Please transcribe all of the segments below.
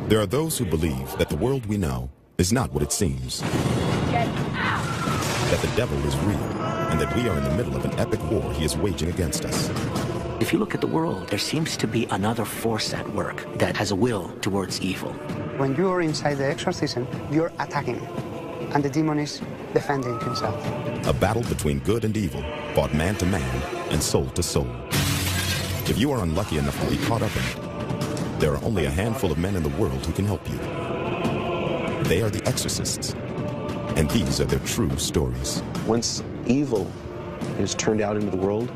There are those who believe that the world we know is not what it seems. Get out! That the devil is real, and that we are in the middle of an epic war he is waging against us. If you look at the world, there seems to be another force at work that has a will towards evil. When you are inside the exorcism, you're attacking, and the demon is defending himself. A battle between good and evil, fought man to man and soul to soul. If you are unlucky enough to be caught up in it, there are only a handful of men in the world who can help you. They are the Exorcists, and these are their true stories. Once evil is turned out into the world,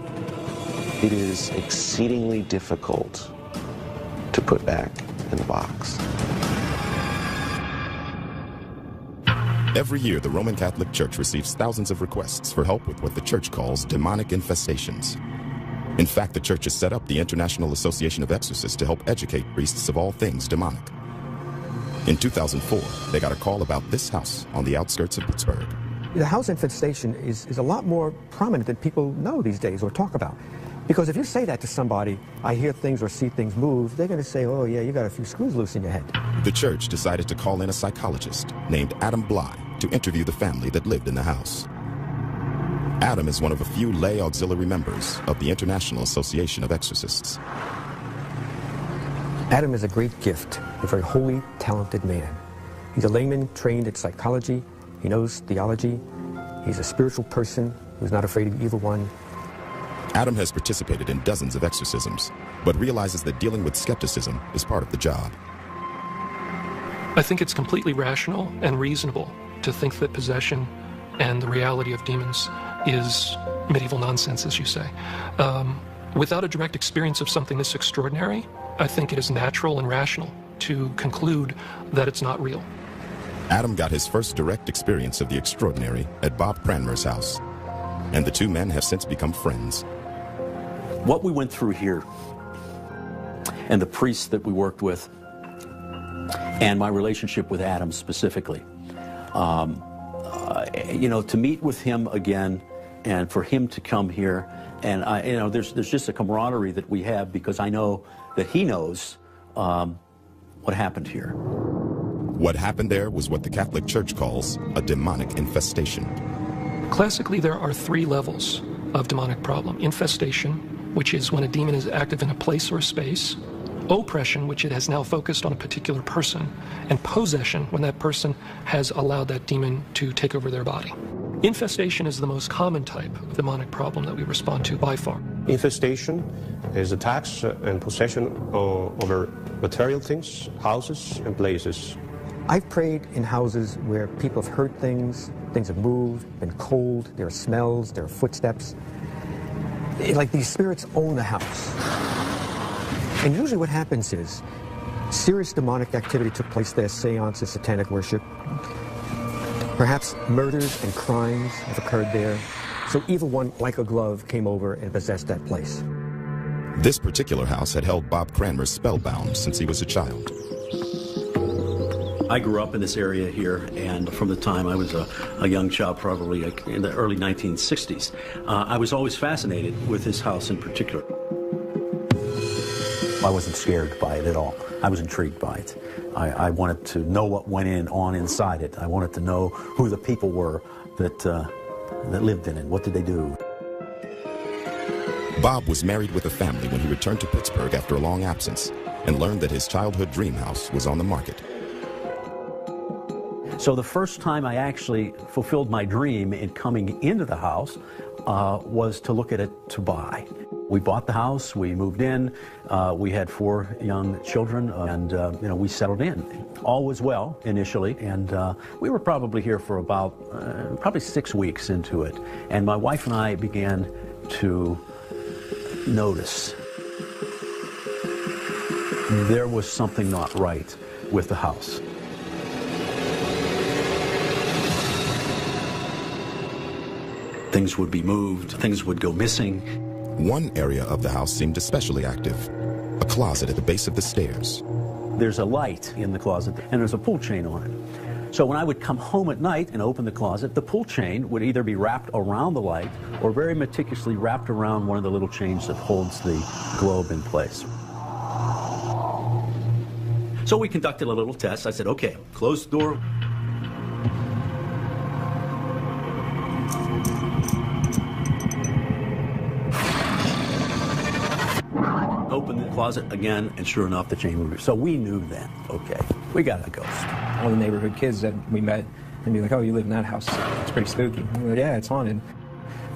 it is exceedingly difficult to put back in the box. Every year, the Roman Catholic Church receives thousands of requests for help with what the Church calls demonic infestations. In fact, the Church has set up the International Association of Exorcists to help educate priests of all things demonic. In 2004, they got a call about this house on the outskirts of Pittsburgh. The house infestation is a lot more prominent than people know these days or talk about. Because if you say that to somebody, I hear things or see things move, they're going to say, oh yeah, you got a few screws loose in your head. The church decided to call in a psychologist named Adam Bly to interview the family that lived in the house. Adam is one of a few lay auxiliary members of the International Association of Exorcists. Adam is a great gift, a very holy, talented man. He's a layman trained in psychology. He knows theology. He's a spiritual person who's not afraid of the evil one. Adam has participated in dozens of exorcisms, but realizes that dealing with skepticism is part of the job. I think it's completely rational and reasonable to think that possession and the reality of demons is medieval nonsense, as you say. Without a direct experience of something this extraordinary, I think it is natural and rational to conclude that it's not real. Adam got his first direct experience of the extraordinary at Bob Cranmer's house, and the two men have since become friends. What we went through here, and the priests that we worked with, and my relationship with Adam specifically, to meet with him again, and for him to come here, and there's just a camaraderie that we have because I know that he knows what happened here. What happened there was what the Catholic Church calls a demonic infestation. Classically, there are three levels of demonic problem. Infestation, which is when a demon is active in a place or space. Oppression, which it has now focused on a particular person. And possession, when that person has allowed that demon to take over their body. Infestation is the most common type of demonic problem that we respond to by far. Infestation is attacks and possession over material things, houses and places. I've prayed in houses where people have heard things have moved, been cold, there are smells, there are footsteps. Like these spirits own the house. And usually what happens is serious demonic activity took place there, seances, satanic worship. Perhaps murders and crimes have occurred there. So evil one, like a glove, came over and possessed that place. This particular house had held Bob Cranmer spellbound since he was a child. I grew up in this area here, and from the time I was a young child, probably in the early 1960s, I was always fascinated with this house in particular. I wasn't scared by it at all. I was intrigued by it. I wanted to know what went on inside it. I wanted to know who the people were that lived in it. What did they do? Bob was married with a family when he returned to Pittsburgh after a long absence and learned that his childhood dream house was on the market. So the first time I actually fulfilled my dream in coming into the house was to look at it to buy. We bought the house, we moved in, we had 4 young children, and we settled in. All was well initially, and we were probably here for about probably 6 weeks into it. And my wife and I began to notice there was something not right with the house. Things would be moved, things would go missing. One area of the house seemed especially active, a closet at the base of the stairs. There's a light in the closet, and there's a pull chain on it. So when I would come home at night and open the closet, the pull chain would either be wrapped around the light or very meticulously wrapped around one of the little chains that holds the globe in place. So we conducted a little test. I said, okay, close the door. Open the closet again, and sure enough, the chain moved. So we knew then, okay, we got a ghost. All the neighborhood kids that we met, they'd be like, oh, you live in that house. It's pretty spooky. We're like, yeah, it's haunted.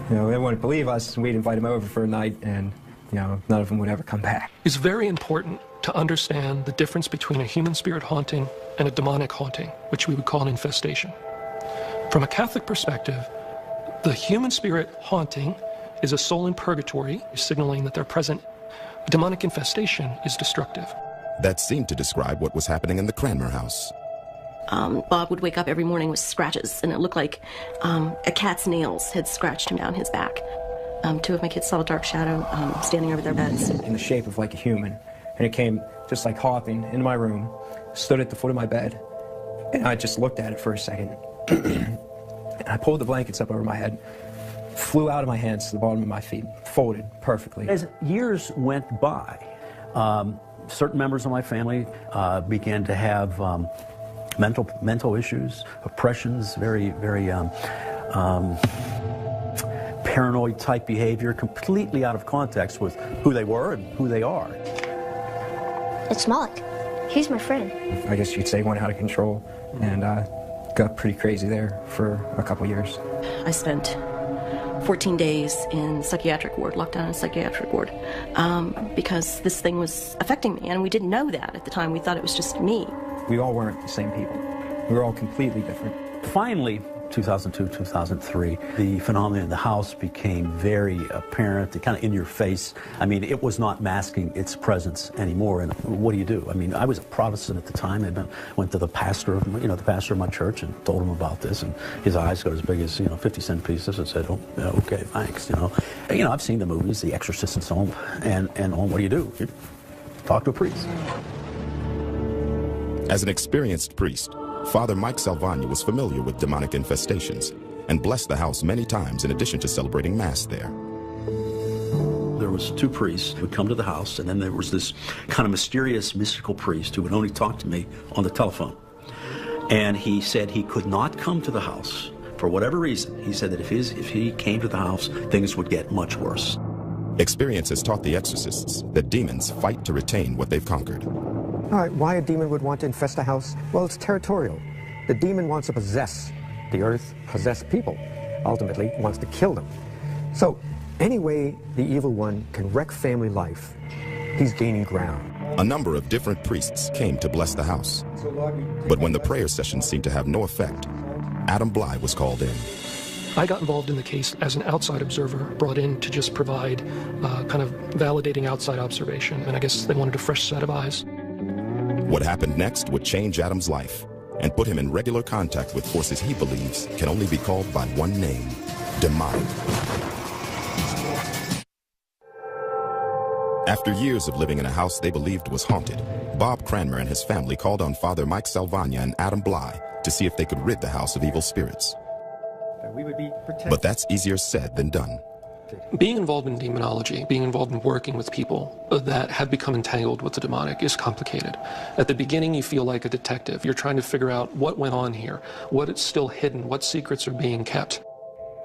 You know, they wouldn't believe us. We'd invite them over for a night, and, you know, none of them would ever come back. It's very important to understand the difference between a human spirit haunting and a demonic haunting, which we would call an infestation. From a Catholic perspective, the human spirit haunting is a soul in purgatory, signaling that they're present. A demonic infestation is destructive. That seemed to describe what was happening in the Cranmer house. Bob would wake up every morning with scratches, and it looked like a cat's nails had scratched him down his back. Two of my kids saw a dark shadow standing over their beds. In the shape of like a human, and it came just like hopping into my room, stood at the foot of my bed, and I just looked at it for a second. And I pulled the blankets up over my head, flew out of my hands to the bottom of my feet, folded perfectly. As years went by, certain members of my family began to have mental issues, oppressions, very paranoid type behavior, completely out of context with who they were and who they are. It's Malik. He's my friend. I guess you'd say went out of control, and got pretty crazy there for a couple years. I spent 14 days in psychiatric ward, locked down in a psychiatric ward, because this thing was affecting me, and we didn't know that at the time. We thought it was just me. We all weren't the same people. We were all completely different. Finally, 2002, 2003, the phenomenon in the house became very apparent, kind of in your face. I mean, it was not masking its presence anymore. And what do you do? I mean, I was a Protestant at the time. I went to the pastor, the pastor of my church, and told him about this. And his eyes got as big as 50-cent pieces, and said, "Oh, yeah, okay, thanks." I've seen the movies, The Exorcist, and so on. And what do? You talk to a priest. As an experienced priest, Father Mike Salvagna was familiar with demonic infestations and blessed the house many times in addition to celebrating Mass there. There was two priests who would come to the house, and then there was this kind of mysterious, mystical priest who would only talk to me on the telephone. And he said he could not come to the house for whatever reason. He said that if he came to the house, things would get much worse. Experience has taught the exorcists that demons fight to retain what they've conquered. All right, why a demon would want to infest a house? Well, it's territorial. The demon wants to possess the earth, possess people. Ultimately, wants to kill them. So, any way the evil one can wreck family life, he's gaining ground. A number of different priests came to bless the house. But when the prayer sessions seemed to have no effect, Adam Bly was called in. I got involved in the case as an outside observer, brought in to just provide kind of validating outside observation. And I guess they wanted a fresh set of eyes. What happened next would change Adam's life and put him in regular contact with forces he believes can only be called by one name: demonic. After years of living in a house they believed was haunted, Bob Cranmer and his family called on Father Mike Salvagna and Adam Bly to see if they could rid the house of evil spirits. But that's easier said than done. Being involved in demonology, being involved in working with people that have become entangled with the demonic is complicated. At the beginning, you feel like a detective. You're trying to figure out what went on here, what is still hidden, what secrets are being kept.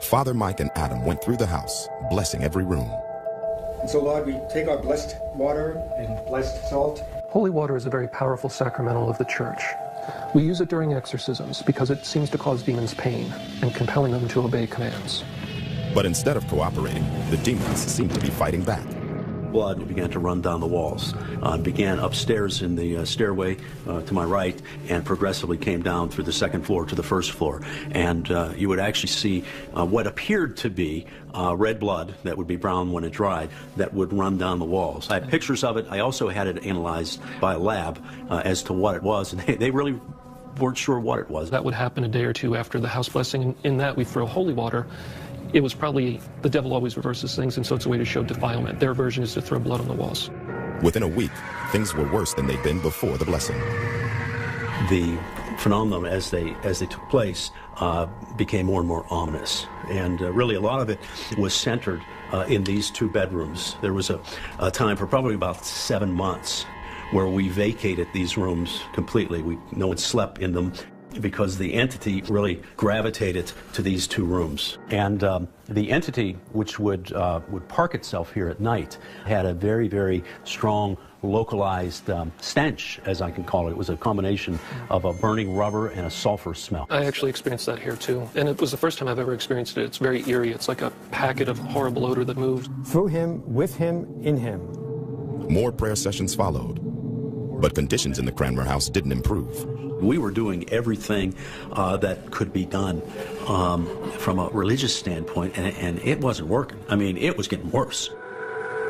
Father Mike and Adam went through the house, blessing every room. And so, Lord, we take our blessed water and blessed salt. Holy water is a very powerful sacramental of the Church. We use it during exorcisms because it seems to cause demons pain and compelling them to obey commands. But instead of cooperating, the demons seemed to be fighting back. Blood began to run down the walls, began upstairs in the stairway to my right, and progressively came down through the second floor to the first floor. And you would actually see what appeared to be red blood that would be brown when it dried that would run down the walls. I have pictures of it. I also had it analyzed by a lab as to what it was, and they really weren't sure what it was. That would happen a day or two after the house blessing. In that, we throw holy water. It was probably, the devil always reverses things, and so it's a way to show defilement. Their version is to throw blood on the walls. Within a week, things were worse than they'd been before the blessing. The phenomenon as they took place became more and more ominous. And really a lot of it was centered in these two bedrooms. There was a time for probably about 7 months where we vacated these rooms completely. No one slept in them because the entity really gravitated to these two rooms. And the entity, which would park itself here at night, had a very, very strong localized stench, as I can call it. It was a combination of a burning rubber and a sulfur smell. I actually experienced that here too, and it was the first time I've ever experienced it. It's very eerie. It's like a packet of horrible odor that moved. Through him, with him, in him. More prayer sessions followed, but conditions in the Cranmer house didn't improve. We were doing everything that could be done from a religious standpoint, and it wasn't working. I mean, it was getting worse.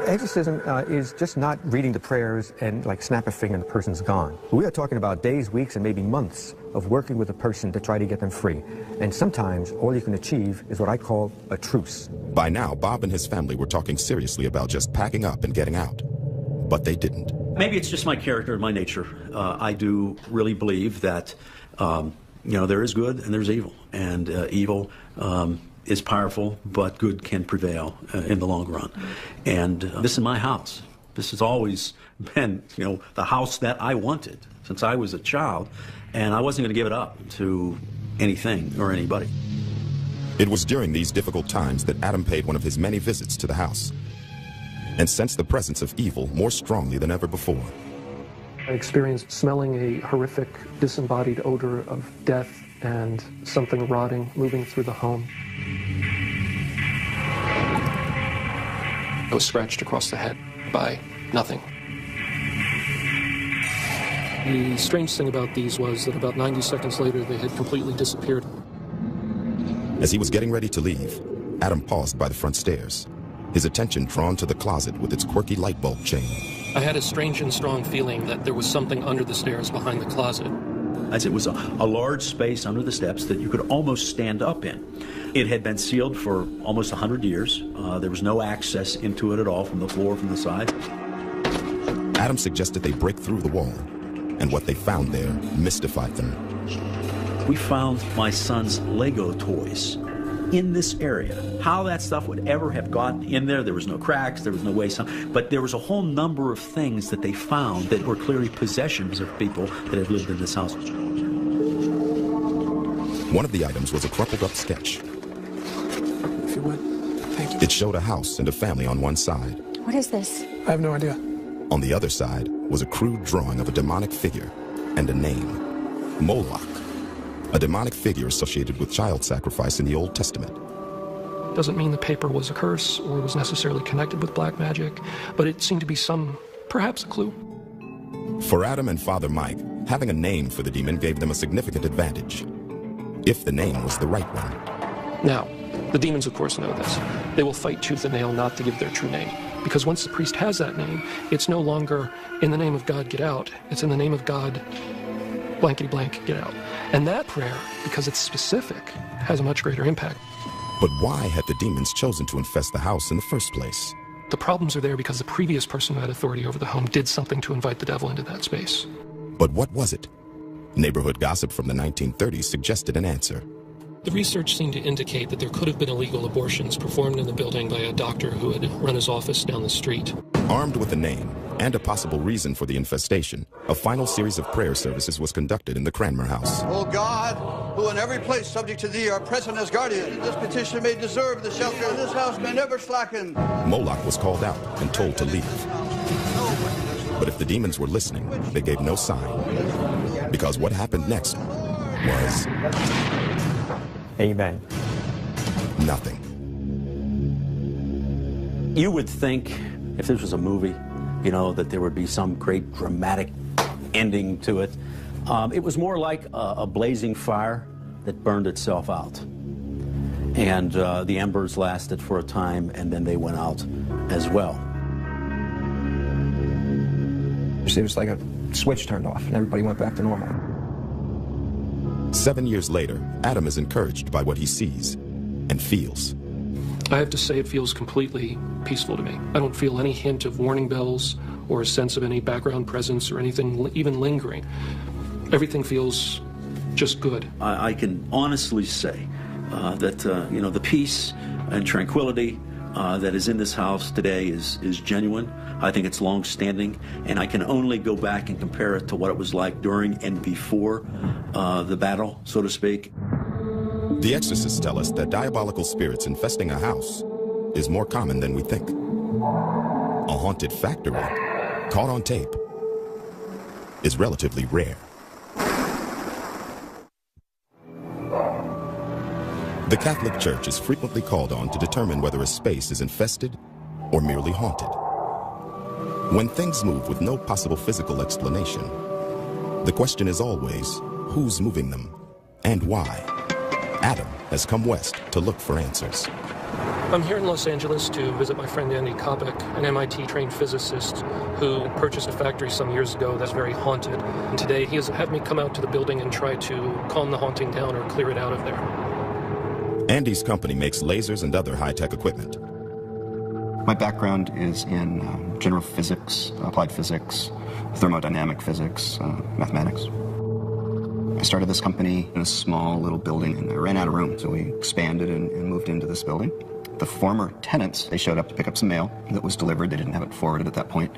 Exorcism is just not reading the prayers and like snap a finger and the person's gone. We are talking about days, weeks, and maybe months of working with a person to try to get them free. And sometimes all you can achieve is what I call a truce. By now, Bob and his family were talking seriously about just packing up and getting out. But they didn't. Maybe it's just my character and my nature. I do really believe that, there is good and there's evil. And evil is powerful, but good can prevail in the long run. And this is my house. This has always been, the house that I wanted since I was a child, and I wasn't going to give it up to anything or anybody. It was during these difficult times that Adam paid one of his many visits to the house and sensed the presence of evil more strongly than ever before. I experienced smelling a horrific, disembodied odor of death and something rotting moving through the home. I was scratched across the head by nothing. The strange thing about these was that about 90 seconds later, they had completely disappeared. As he was getting ready to leave, Adam paused by the front stairs, his attention drawn to the closet with its quirky light bulb chain. I had a strange and strong feeling that there was something under the stairs behind the closet. As it was a large space under the steps that you could almost stand up in. It had been sealed for almost 100 years. There was no access into it at all from the floor, from the side. Adam suggested they break through the wall, and what they found there mystified them. We found my son's Lego toys in this area. How that stuff would ever have gotten in there, there was no cracks, there was no way, but there was a whole number of things that they found that were clearly possessions of people that had lived in this house. One of the items was a crumpled up sketch. If you would, thank you. It showed a house and a family on one side. What is this? I have no idea. On the other side was a crude drawing of a demonic figure and a name, Moloch, a demonic figure associated with child sacrifice in the Old Testament. Doesn't mean the paper was a curse or was necessarily connected with black magic, but it seemed to be perhaps a clue. For Adam and Father Mike, having a name for the demon gave them a significant advantage, if the name was the right one. Now, the demons of course know this. They will fight tooth and nail not to give their true name, because once the priest has that name, it's no longer in the name of God, get out. It's in the name of God, blankety blank, get out. And that prayer, because it's specific, has a much greater impact. But why had the demons chosen to infest the house in the first place? The problems are there because the previous person who had authority over the home did something to invite the devil into that space. But what was it? Neighborhood gossip from the 1930s suggested an answer. The research seemed to indicate that there could have been illegal abortions performed in the building by a doctor who had run his office down the street. Armed with a name and a possible reason for the infestation, a final series of prayer services was conducted in the Cranmer house. O God, who in every place subject to thee are present as guardian, this petition may deserve the shelter of this house may never slacken. Moloch was called out and told to leave. But if the demons were listening, they gave no sign. Because what happened next was... Amen. Nothing. You would think, if this was a movie, that there would be some great dramatic ending to it. It was more like a blazing fire that burned itself out. And the embers lasted for a time, and then they went out as well. It was like a switch turned off, and everybody went back to normal. 7 years later, Adam is encouraged by what he sees and feels. I have to say it feels completely peaceful to me. I don't feel any hint of warning bells or a sense of any background presence or anything even lingering. Everything feels just good. I can honestly say that the peace and tranquility that is in this house today is genuine. I think it's long-standing, and I can only go back and compare it to what it was like during and before the battle, so to speak. The exorcists tell us that diabolical spirits infesting a house is more common than we think. A haunted factory, caught on tape, is relatively rare. The Catholic Church is frequently called on to determine whether a space is infested or merely haunted. When things move with no possible physical explanation, the question is always, who's moving them and why? Adam has come west to look for answers. I'm here in Los Angeles to visit my friend Andy Kopic, an MIT-trained physicist who purchased a factory some years ago that's very haunted. And today he has had me come out to the building and try to calm the haunting down or clear it out of there. Andy's company makes lasers and other high-tech equipment. My background is in general physics, applied physics, thermodynamic physics, mathematics. I started this company in a small little building, and I ran out of room, so we expanded and moved into this building. The former tenants, they showed up to pick up some mail that was delivered. They didn't have it forwarded at that point.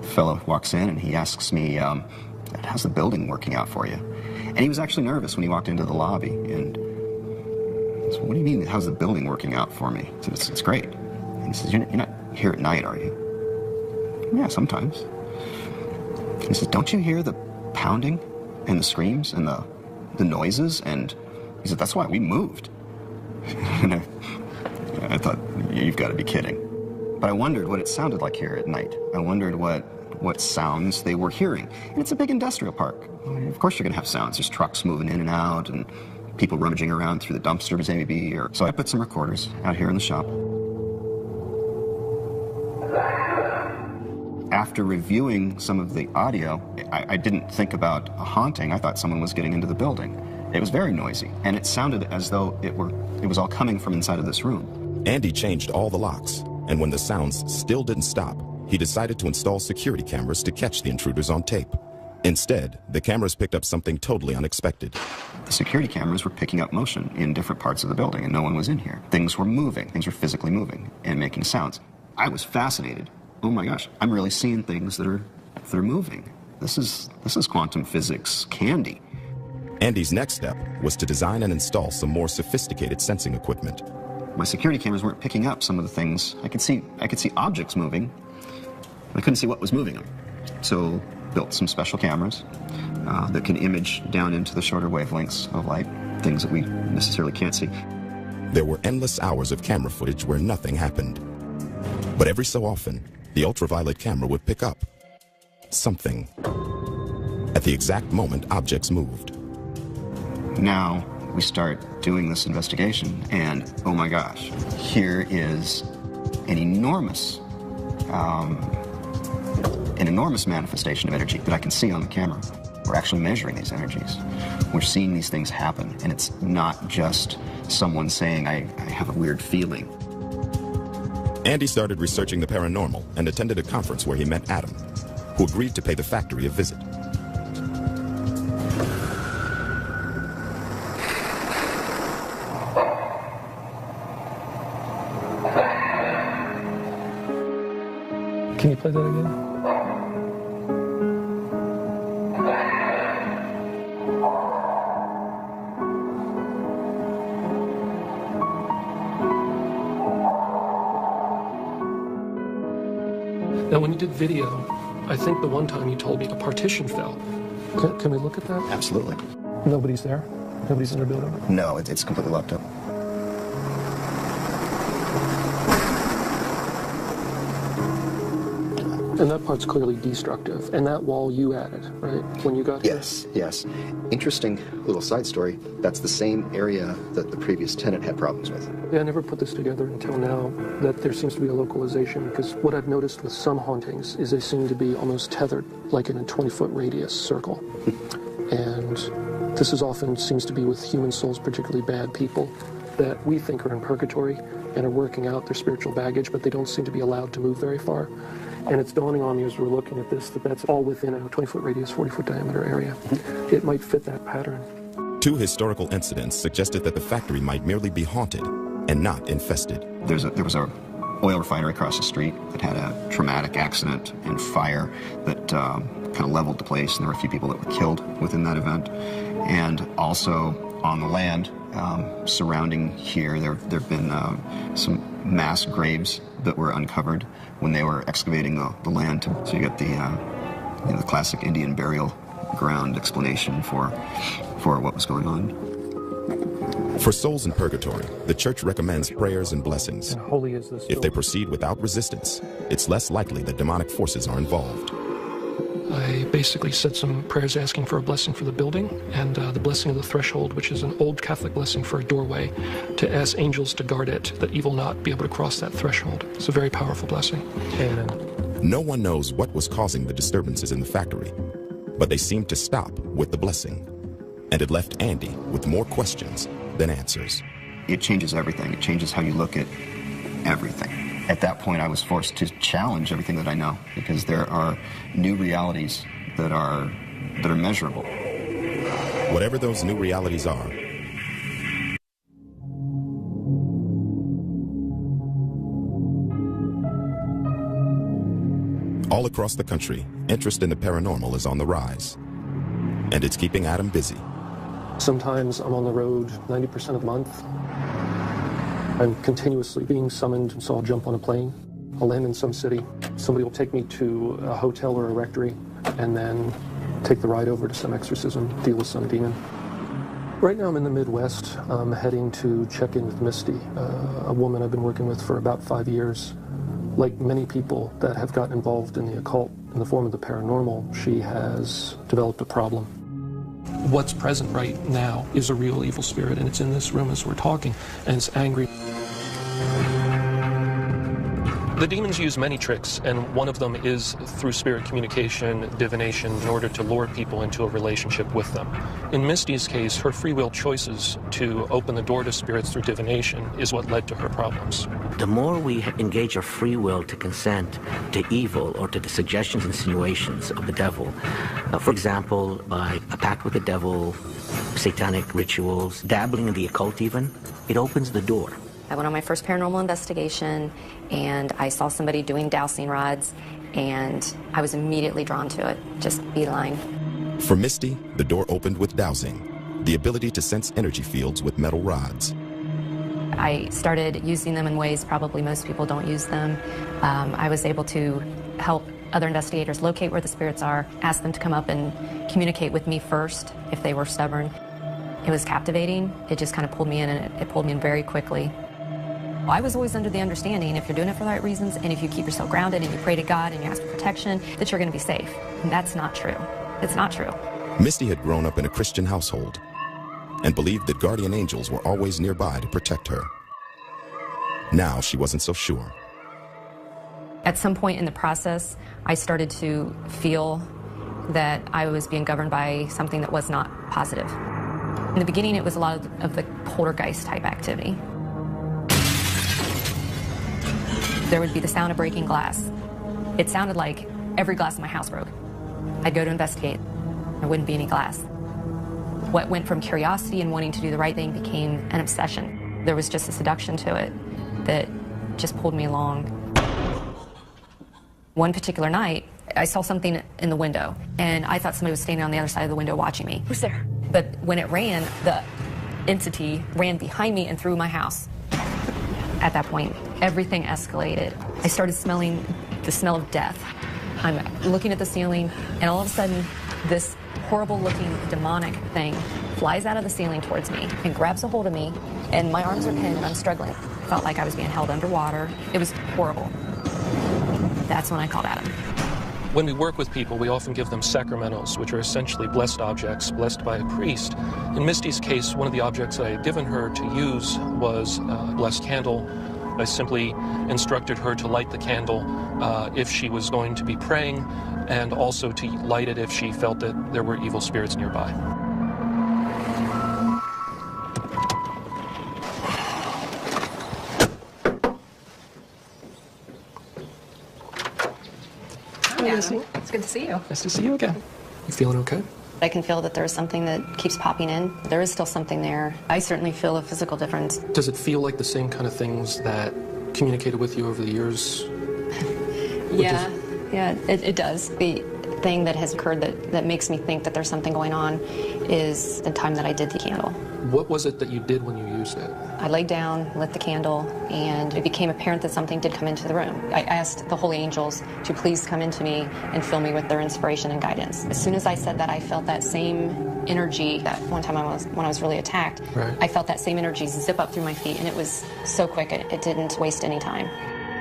The fellow walks in and he asks me, how's the building working out for you? And he was actually nervous when he walked into the lobby. And I said, what do you mean, how's the building working out for me? I said, it's great. And he says, you're not here at night, are you? Yeah, sometimes. And he says, don't you hear the pounding and the screams and the noises? And he said, that's why we moved. And I thought, you've got to be kidding. But I wondered what it sounded like here at night. I wondered what sounds they were hearing. And it's a big industrial park. I mean, of course you're going to have sounds. There's trucks moving in and out and people rummaging around through the dumpsters, maybe. So I put some recorders out here in the shop. After reviewing some of the audio, I didn't think about a haunting. I thought someone was getting into the building. It was very noisy, and it sounded as though it was all coming from inside of this room. Andy changed all the locks, and when the sounds still didn't stop, he decided to install security cameras to catch the intruders on tape. Instead, the cameras picked up something totally unexpected. The security cameras were picking up motion in different parts of the building, and no one was in here. Things were moving. Things were physically moving and making sounds. I was fascinated. Oh my gosh, I'm really seeing things that are moving. This is quantum physics candy. Andy's next step was to design and install some more sophisticated sensing equipment. My security cameras weren't picking up some of the things. I could see objects moving. I couldn't see what was moving them. So built some special cameras that can image down into the shorter wavelengths of light, things that we necessarily can't see. There were endless hours of camera footage where nothing happened. But every so often, the ultraviolet camera would pick up something. At the exact moment objects moved. Now we start doing this investigation, and oh my gosh, here is an enormous manifestation of energy that I can see on the camera. We're actually measuring these energies. We're seeing these things happen, and it's not just someone saying, I have a weird feeling. Andy started researching the paranormal and attended a conference where he met Adam, who agreed to pay the factory a visit. Can you play that again? Now, when you did video, I think the one time you told me a partition fell. Can we look at that? Absolutely. Nobody's there? Nobody's in the building? No, it's completely locked up. And that part's clearly destructive. And that wall you added, right, when you got here? Yes. Interesting little side story. That's the same area that the previous tenant had problems with. Yeah, I never put this together until now, that there seems to be a localization, because what I've noticed with some hauntings is they seem to be almost tethered, like in a 20-foot radius circle. And this is often seems to be with human souls, particularly bad people, that we think are in purgatory and are working out their spiritual baggage, but they don't seem to be allowed to move very far. And it's dawning on me as we're looking at this that that's all within a 20-foot radius, 40-foot diameter area. It might fit that pattern. 2 historical incidents suggested that the factory might merely be haunted and not infested. There was a oil refinery across the street that had a traumatic accident and fire that kind of leveled the place, and there were a few people that were killed within that event. And also on the land surrounding here, there have been some mass graves that were uncovered when they were excavating the land. So you get the classic Indian burial ground explanation for what was going on. For souls in purgatory, the church recommends prayers and blessings. And holy is this If they proceed without resistance, it's less likely that demonic forces are involved. I basically said some prayers asking for a blessing for the building and the blessing of the threshold, which is an old Catholic blessing for a doorway, to ask angels to guard it, that evil not be able to cross that threshold. It's a very powerful blessing. Amen. No one knows what was causing the disturbances in the factory, but they seemed to stop with the blessing. And it left Andy with more questions than answers. It changes everything. It changes how you look at everything. At that point, I was forced to challenge everything that I know, because there are new realities that are measurable. Whatever those new realities are, all across the country, interest in the paranormal is on the rise. And it's keeping Adam busy. Sometimes I'm on the road 90% of the month. I'm continuously being summoned, so I'll jump on a plane. I'll land in some city. Somebody will take me to a hotel or a rectory, and then take the ride over to some exorcism, deal with some demon. Right now I'm in the Midwest. I'm heading to check in with Misty, a woman I've been working with for about 5 years. Like many people that have gotten involved in the occult in the form of the paranormal, she has developed a problem. What's present right now is a real evil spirit, and it's in this room as we're talking, and it's angry. The demons use many tricks, and one of them is through spirit communication, divination, in order to lure people into a relationship with them. In Misty's case, her free will choices to open the door to spirits through divination is what led to her problems. The more we engage our free will to consent to evil or to the suggestions and insinuations of the devil, for example, by a pact with the devil, satanic rituals, dabbling in the occult even, it opens the door. I went on my first paranormal investigation, and I saw somebody doing dowsing rods, and I was immediately drawn to it, just beeline. For Misty, the door opened with dowsing, the ability to sense energy fields with metal rods. I started using them in ways probably most people don't use them. I was able to help other investigators locate where the spirits are, ask them to come up and communicate with me first if they were stubborn. It was captivating. It just kind of pulled me in, and it pulled me in very quickly. I was always under the understanding, if you're doing it for the right reasons, and if you keep yourself grounded and you pray to God and you ask for protection, that you're going to be safe. And that's not true. It's not true. Misty had grown up in a Christian household and believed that guardian angels were always nearby to protect her. Now she wasn't so sure. At some point in the process, I started to feel that I was being governed by something that was not positive. In the beginning, it was a lot of the poltergeist type activity. There would be the sound of breaking glass. It sounded like every glass in my house broke. I'd go to investigate. There wouldn't be any glass. What went from curiosity and wanting to do the right thing became an obsession. There was just a seduction to it that just pulled me along. One particular night, I saw something in the window, and I thought somebody was standing on the other side of the window watching me. Who's there? But when it ran, the entity ran behind me and through my house. At that point, everything escalated. I started smelling the smell of death. I'm looking at the ceiling, and all of a sudden, this horrible-looking demonic thing flies out of the ceiling towards me and grabs a hold of me, and my arms are pinned, and I'm struggling. I felt like I was being held underwater. It was horrible. That's when I called Adam. When we work with people, we often give them sacramentals, which are essentially blessed objects, blessed by a priest. In Misty's case, one of the objects I had given her to use was a blessed candle. I simply instructed her to light the candle if she was going to be praying, and also to light it if she felt that there were evil spirits nearby. Yeah, it's good to see you. Nice to see you again. You feeling okay? I can feel that there's something that keeps popping in. There is still something there. I certainly feel a physical difference. Does it feel like the same kind of things that communicated with you over the years? Yeah, it does. The thing that has occurred that makes me think that there's something going on is the time that I did the candle. What was it that you did when you used it? I laid down, lit the candle, and it became apparent that something did come into the room. I asked the holy angels to please come into me and fill me with their inspiration and guidance. As soon as I said that, I felt that same energy. That one time when I was really attacked, right. I felt that same energy zip up through my feet, and it was so quick, it didn't waste any time.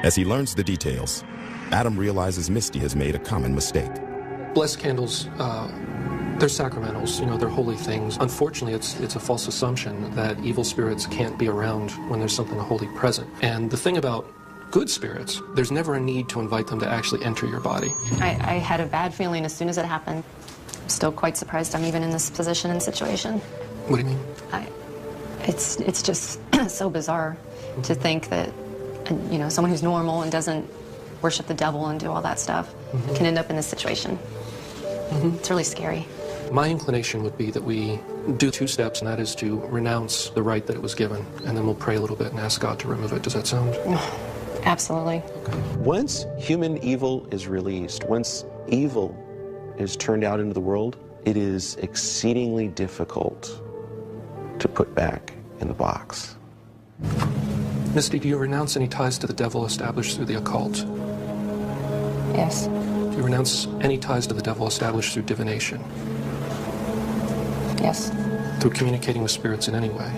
As he learns the details, Adam realizes Misty has made a common mistake. Blessed candles, they're sacramentals, they're holy things. Unfortunately, it's a false assumption that evil spirits can't be around when there's something holy present. And the thing about good spirits, there's never a need to invite them to actually enter your body. I had a bad feeling as soon as it happened. I'm still quite surprised I'm even in this position and situation. What do you mean? It's just so bizarre to think that, someone who's normal and doesn't worship the devil and do all that stuff can end up in this situation. It's really scary. My inclination would be that we do 2 steps, and that is to renounce the right that it was given, and then we'll pray a little bit and ask God to remove it. Does that sound? Absolutely. Okay. Once human evil is released, once evil is turned out into the world, it is exceedingly difficult to put back in the box. Misty, do you renounce any ties to the devil established through the occult? Yes. Do you renounce any ties to the devil established through divination? Yes. Through communicating with spirits in any way?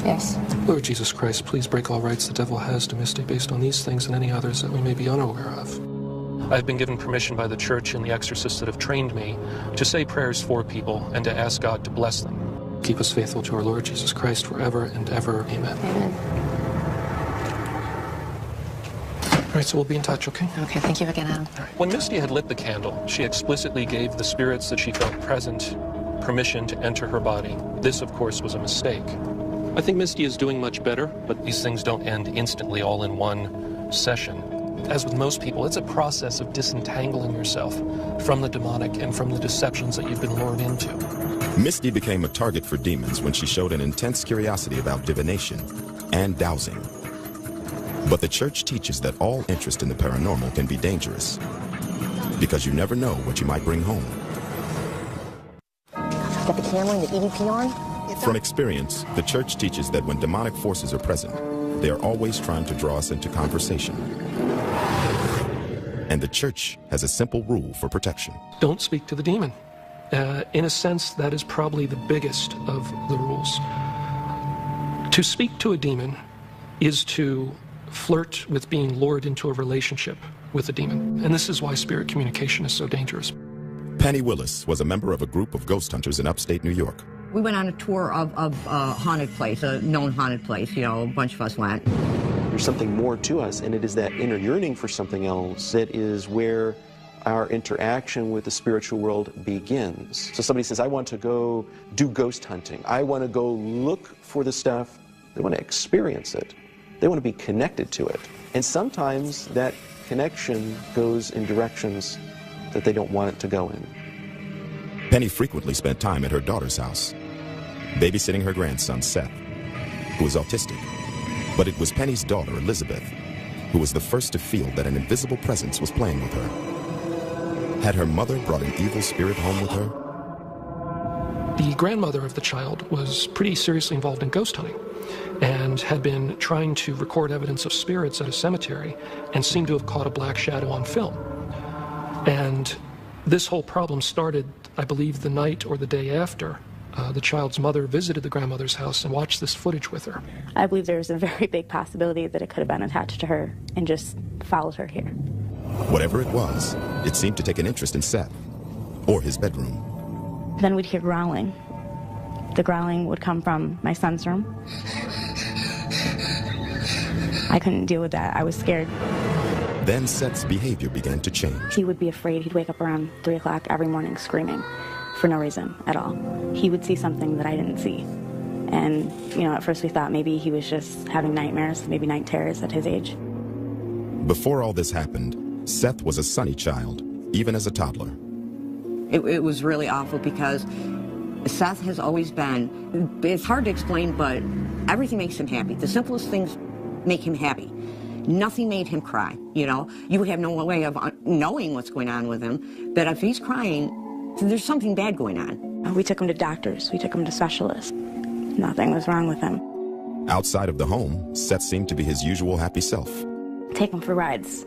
Yes. Lord Jesus Christ, please break all rights the devil has to Misty based on these things and any others that we may be unaware of. I've been given permission by the church and the exorcists that have trained me to say prayers for people and to ask God to bless them. Keep us faithful to our Lord Jesus Christ forever and ever. Amen. Amen. All right, so we'll be in touch, okay? Okay, thank you again, Adam. All right. When Misty had lit the candle, she explicitly gave the spirits that she felt present permission to enter her body. This, of course, was a mistake. I think Misty is doing much better, but these things don't end instantly all in one session. As with most people, it's a process of disentangling yourself from the demonic and from the deceptions that you've been lured into. Misty became a target for demons when she showed an intense curiosity about divination and dowsing. But the church teaches that all interest in the paranormal can be dangerous, because you never know what you might bring home. Got the camera and the EVP on? From experience, the church teaches that when demonic forces are present, they are always trying to draw us into conversation. And the church has a simple rule for protection. Don't speak to the demon. In a sense, that is probably the biggest of the rules. To speak to a demon is to flirt with being lured into a relationship with a demon. And this is why spirit communication is so dangerous. Penny Willis was a member of a group of ghost hunters in upstate New York. We went on a tour of a haunted place, a known haunted place. A bunch of us went. There's something more to us, and it is that inner yearning for something else that is where our interaction with the spiritual world begins. So somebody says, I want to go do ghost hunting. I want to go look for the stuff. They want to experience it. They want to be connected to it. And sometimes that connection goes in directions that they don't want it to go in. Penny frequently spent time at her daughter's house, babysitting her grandson, Seth, who is autistic. But it was Penny's daughter, Elizabeth, who was the first to feel that an invisible presence was playing with her. Had her mother brought an evil spirit home with her? The grandmother of the child was pretty seriously involved in ghost hunting and had been trying to record evidence of spirits at a cemetery and seemed to have caught a black shadow on film. And this whole problem started, I believe, the night or the day after the child's mother visited the grandmother's house and watched this footage with her. I believe there's a very big possibility that it could have been attached to her and just followed her here. Whatever it was, it seemed to take an interest in Seth, or his bedroom. Then we'd hear growling. The growling would come from my son's room. I couldn't deal with that. I was scared. Then Seth's behavior began to change. He would be afraid. He'd wake up around 3 o'clock every morning screaming for no reason at all. He would see something that I didn't see. And, at first we thought maybe he was just having nightmares, maybe night terrors at his age. Before all this happened, Seth was a sunny child even as a toddler. It was really awful because Seth has always been, it's hard to explain, but everything makes him happy. The simplest things make him happy. Nothing made him cry, you know? You have no way of knowing what's going on with him, but if he's crying, there's something bad going on. We took him to doctors. We took him to specialists. Nothing was wrong with him. Outside of the home, Seth seemed to be his usual happy self. Take him for rides.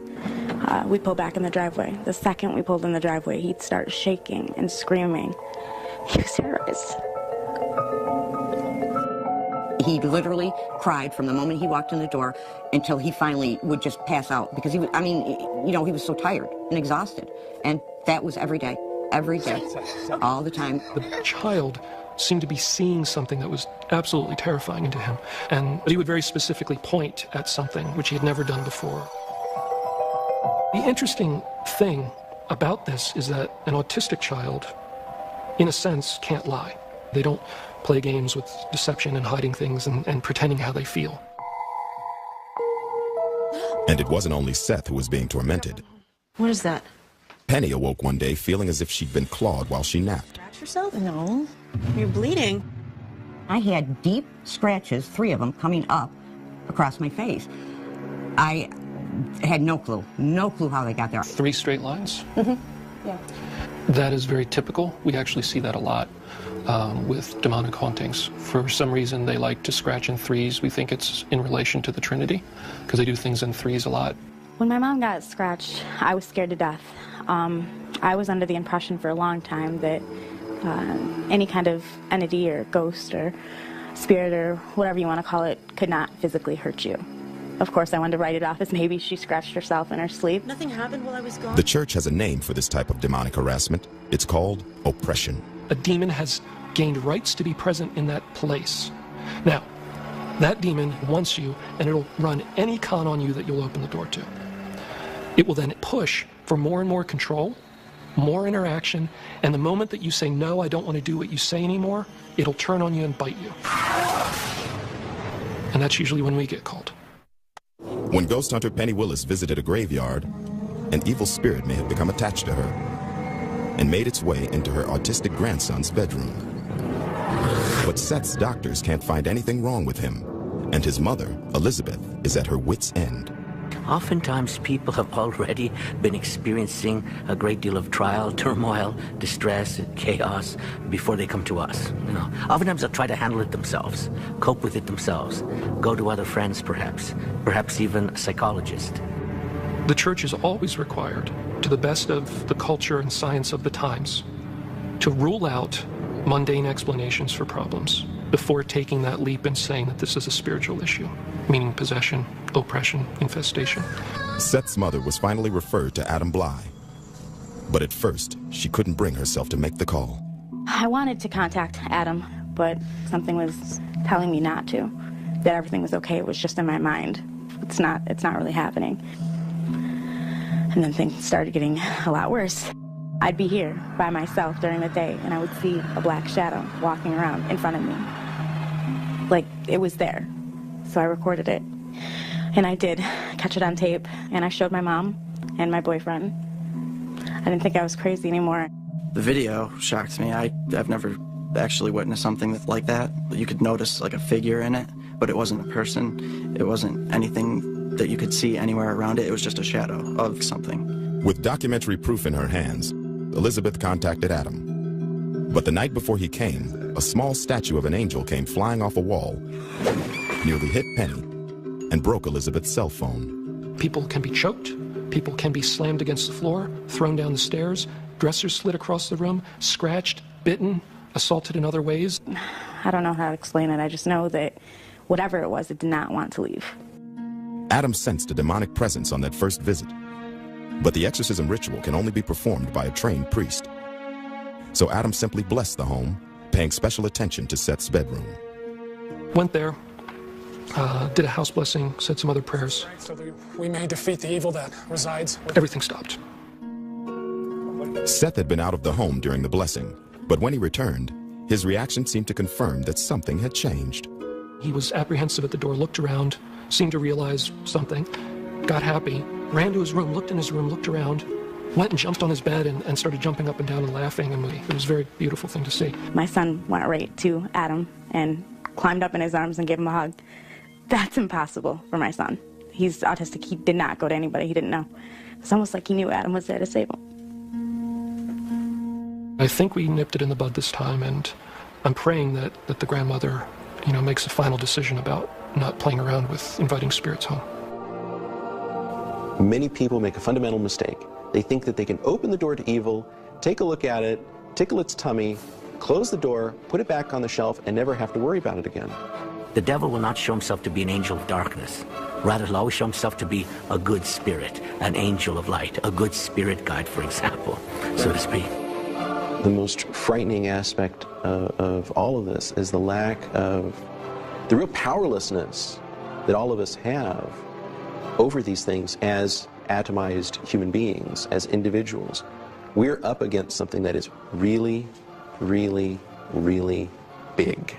We pull back in the driveway. The second we pulled in the driveway, he'd start shaking and screaming. He was terrorized. He literally cried from the moment he walked in the door until he finally would just pass out because he was, I mean, you know, he was so tired and exhausted. And that was every day, all the time. The child seemed to be seeing something that was absolutely terrifying to him. But he would very specifically point at something which he had never done before. The interesting thing about this is that an autistic child, in a sense, can't lie. They don't play games with deception and hiding things and pretending how they feel. And it wasn't only Seth who was being tormented. What is that? Penny awoke one day feeling as if she'd been clawed while she napped. Scratch yourself? No. You're bleeding. I had deep scratches, 3 of them, coming up across my face. I had no clue how they got there. 3 straight lines? Mm-hmm. Yeah. That is very typical. We actually see that a lot with demonic hauntings. For some reason, they like to scratch in 3s. We think it's in relation to the Trinity, because they do things in 3s a lot. When my mom got scratched, I was scared to death. I was under the impression for a long time that any kind of entity or ghost or spirit or whatever you want to call it could not physically hurt you. Of course, I wanted to write it off as maybe she scratched herself in her sleep. Nothing happened while I was gone. The church has a name for this type of demonic harassment. It's called oppression. A demon has gained rights to be present in that place. Now, that demon wants you, and it'll run any con on you that you'll open the door to. It will then push for more and more control, more interaction, and the moment that you say, no, I don't want to do what you say anymore, it'll turn on you and bite you. And that's usually when we get called. When ghost hunter Penny Willis visited a graveyard, an evil spirit may have become attached to her and made its way into her autistic grandson's bedroom. But Seth's doctors can't find anything wrong with him, and his mother, Elizabeth, is at her wit's end. Oftentimes people have already been experiencing a great deal of trial, turmoil, distress, chaos before they come to us. You know, oftentimes they'll try to handle it themselves, cope with it themselves, go to other friends perhaps even a psychologist. The church is always required, to the best of the culture and science of the times, to rule out mundane explanations for problems before taking that leap and saying that this is a spiritual issue, meaning possession, oppression, infestation. Seth's mother was finally referred to Adam Bly, but at first she couldn't bring herself to make the call. I wanted to contact Adam, but something was telling me not to, that everything was okay. It was just in my mind. It's not really happening. And then things started getting a lot worse. I'd be here by myself during the day, and I would see a black shadow walking around in front of me. Like, it was there. So I recorded it. And I did catch it on tape, and I showed my mom and my boyfriend. I didn't think I was crazy anymore. The video shocked me. I've never actually witnessed something like that. You could notice like a figure in it, but it wasn't a person. It wasn't anything that you could see anywhere around it. It was just a shadow of something. With documentary proof in her hands, Elizabeth contacted Adam. But the night before he came, a small statue of an angel came flying off a wall, nearly hit Penny, and broke Elizabeth's cell phone. People can be choked, people can be slammed against the floor, thrown down the stairs, dressers slid across the room, scratched, bitten, assaulted in other ways. I don't know how to explain it. I just know that whatever it was, it did not want to leave. Adam sensed a demonic presence on that first visit. But the exorcism ritual can only be performed by a trained priest. So Adam simply blessed the home, paying special attention to Seth's bedroom. Went there, did a house blessing, said some other prayers. So we may defeat the evil that resides. Everything stopped. Seth had been out of the home during the blessing, but when he returned, his reaction seemed to confirm that something had changed. He was apprehensive at the door, looked around, seemed to realize something, got happy, ran to his room, looked in his room, looked around, went and jumped on his bed and started jumping up and down and laughing, and it was a very beautiful thing to see. My son went right to Adam and climbed up in his arms and gave him a hug. That's impossible for my son. He's autistic. He did not go to anybody he didn't know. It's almost like he knew Adam was there to save him. I think we nipped it in the bud this time, and I'm praying that the grandmother, makes a final decision about not playing around with inviting spirits home. Many people make a fundamental mistake. They think that they can open the door to evil, take a look at it, tickle its tummy, close the door, put it back on the shelf, and never have to worry about it again. The devil will not show himself to be an angel of darkness. Rather, he'll always show himself to be a good spirit, an angel of light, a good spirit guide, for example, so to speak. The most frightening aspect of all of this is the lack of, the real powerlessness that all of us have over these things as atomized human beings, as individuals. We're up against something that is really, really, really big.